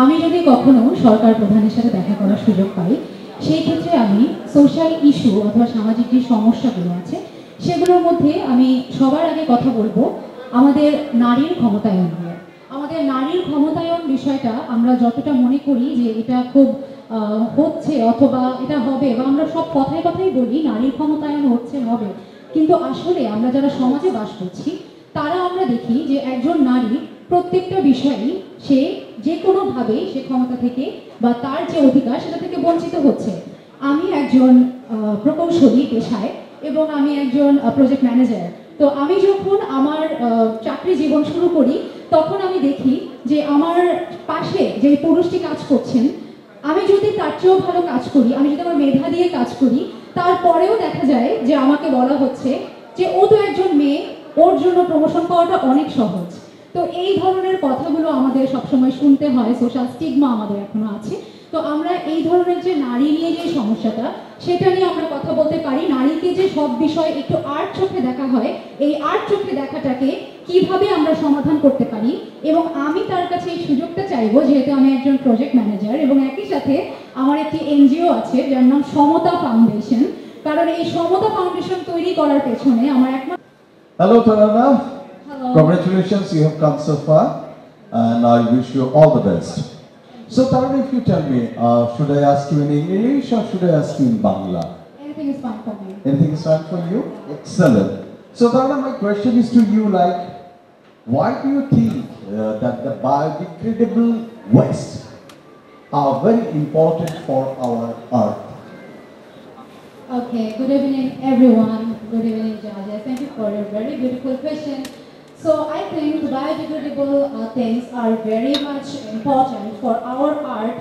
আমি যদি কখনো সরকার প্রধানের সাথে দেখা করার সুযোগ পাই, সেই ক্ষেত্রে আমি সোশ্যাল ইস্যু অথবা সামাজিক যে সমস্যাগুলো আছে সেগুলোর মধ্যে আমি সবার আগে কথা বলবো আমাদের নারীর ক্ষমতায়ন নিয়ে। আমাদের নারীর ক্ষমতায়ন বিষয়টা আমরা যতটা মনে করি যে এটা খুব হচ্ছে অথবা এটা হবে, বা আমরা সব কথায় কথাই বলি নারীর ক্ষমতায়ন হচ্ছে হবে, কিন্তু আসলে আমরা যারা সমাজে বাস করছি তারা আমরা দেখি যে একজন নারী প্রত্যেকটা বিষয়েই সে যে কোনোভাবে সে ক্ষমতা থেকে বা তার যে অধিকার সেটা থেকে বঞ্চিত হচ্ছে। আমি একজন প্রকৌশলী পেশায় এবং আমি একজন প্রজেক্ট ম্যানেজার। তো আমি যখন আমার চাকরি জীবন শুরু করি তখন আমি দেখি যে আমার পাশে যে পুরুষটি কাজ করছেন, আমি যদি তার চেয়েও ভালো কাজ করি, আমি যদি আমার মেধা দিয়ে কাজ করি, তারপরেও দেখা যায় যে আমাকে বলা হচ্ছে যে ও তো একজন মেয়ে, ওর জন্য প্রমোশন পাওয়াটা অনেক সহজ। তো এই ধরনের কথাগুলো আমাদের সবসময় শুনতে হয়, সোশ্যাল স্টিগমা আমাদের এখনো আছে। তো আমরা এই ধরনের যে নারী নিয়ে যে সমস্যাটা সেটা নিয়ে আমরা কথা বলতে পারি। নারীকে যে সব বিষয় একটু আর্ট চোখে দেখা হয়, এই আর্ট চোখে দেখাটাকে কিভাবে আমরা সমাধান করতে পারি, এবং আমি তার কাছে এই সুযোগটা চাইবো, যেহেতু আমি একজন প্রজেক্ট ম্যানেজার এবং একই সাথে আমার একটি এনজিও আছে যার নাম সমতা ফাউন্ডেশন। কারণ এই সমতা ফাউন্ডেশন তৈরি করার পেছনে আমার একমাত্র Hello, Tarana. Hello. Congratulations, you have come so far, and I wish you all the best. So, Tarana, if you tell me, should I ask you in English or should I ask you in Bangla? Anything is fine for me. Anything is fine for you? Excellent. So, Tarana, my question is to you, like, why do you think that the biodegradable waste are very important for our earth? Okay, good evening everyone. Good evening, judges. Thank you for your very beautiful question. So I think biodegradable things are very much important for our art,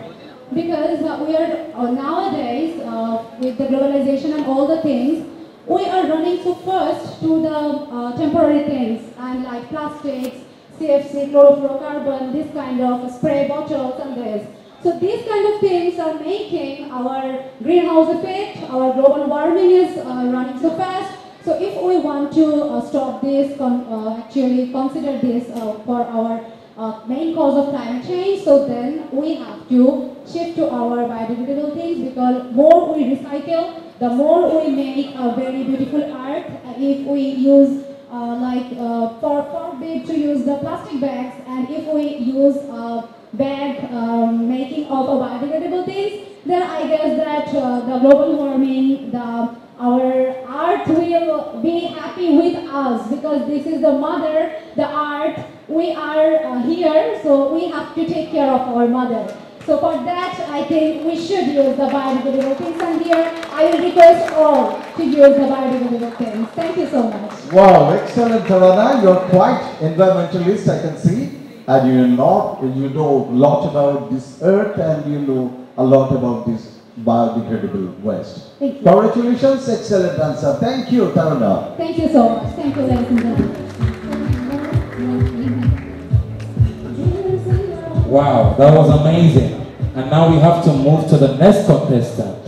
because we are nowadays with the globalization and all the things, we are running so fast to the temporary things, and like plastics, CFC, chlorofluorocarbon, this kind of spray bottles and this. So these kind of things are making our greenhouse effect, our global warming is running so fast. So if we want to stop this, actually consider this for our main cause of climate change, so then we have to shift to our biodegradable things, because more we recycle, the more we make a very beautiful art. If we use forbid to use the plastic bags, and if we use bag making of a biodegradable things, then I guess that the global warming, our art will be happy with us, because this is the mother, the art. We are here, so we have to take care of our mother. So for that, I think we should use the biodegradable things, and here I will request all to use the biodegradable things. Thank you so much. Wow, excellent, Tarana. You're quite environmentalist, I can see. And you know a lot about this earth, and you know a lot about this biodegradable waste. Thank you. Congratulations, excellent answer. Thank you, Tarana. Thank you so much. Thank you, ladies and gentlemen. Wow, that was amazing. And now we have to move to the next contestant.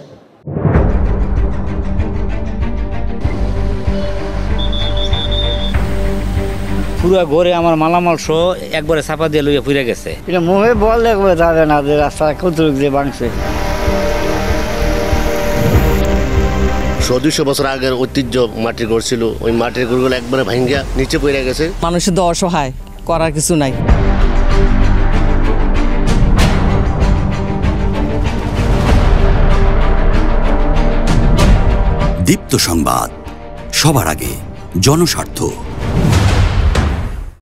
পুরো ঘরে আমার মালামাল সহ একবারে চাপা দিয়ে লইয়া পুড়ে গেছে। এটা মুখে বললে যাবে না যে রাস্তা কতটুকু যে ভাঙছে। 200 বছর আগের ঐতিহ্য মাটির ঘর ছিল, ওই মাটির ঘরগুলো একবারে ভাঙ্গা নিচে পড়ে গেছে। মানুষের তো অসহায়, করার কিছু নাই। দীপ্ত সংবাদ, সবার আগে, জনস্বার্থ।